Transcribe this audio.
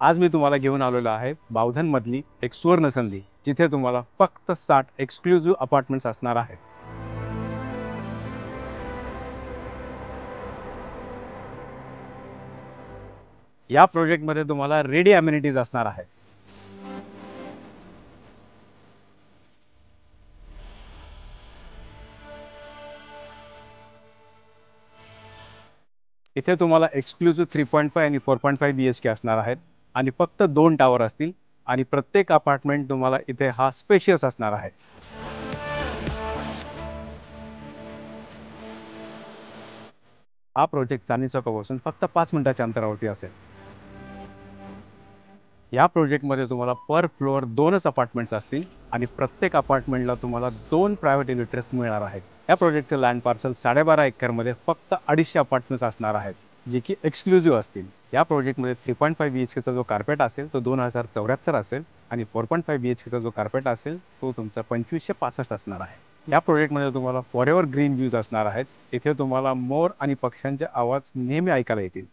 आज मी तुम्हाला घेऊन आलेलो आहे बावधनमधली एक सुवर्ण संधी, जिथे तुम्हाला फक्त 60 एक्सक्लुझिव्ह अपार्टमेंट्स असणार आहेत. या प्रोजेक्टमध्ये तुम्हाला रेडी अम्युनिटीज असणार आहे. इथे तुम्हाला एक्सक्लुझिव्ह 3.5 आणि 4.5 BHK असणार आहेत आणि फक्त 2 टावर असतील आणि प्रत्येक अपार्टमेंट तुम्हाला इथे हा स्पेशियस असणार आहे. हा प्रोजेक्ट चांदणी चौकापासून फक्त 5 मिनिटाच्या अंतरावरती असेल. या प्रोजेक्टमध्ये तुम्हाला पर फ्लोअर 2च अपार्टमेंट्स असतील आणि प्रत्येक अपार्टमेंटला तुम्हाला 2 प्रायव्हेट युनिट्स मिळणार आहेत. या प्रोजेक्टचे लँड पार्सल 12.5 एकरमध्ये फक्त 250 अपार्टमेंट्स असणार आहेत, जे की एक्सक्लुझिव्ह असतील. या प्रोजेक्टमध्ये 3.5 BHKचा जो कार्पेट असेल तो 2074 असेल आणि 4.5 BHKचा जो कार्पेट असेल तो तुमचा 2565 असणार आहे. या प्रोजेक्टमध्ये तुम्हाला फॉरेवर ग्रीन व्ह्यूज असणार आहेत. इथे तुम्हाला मोर आणि पक्ष्यांचे आवाज नेहमी ऐकायला येतील.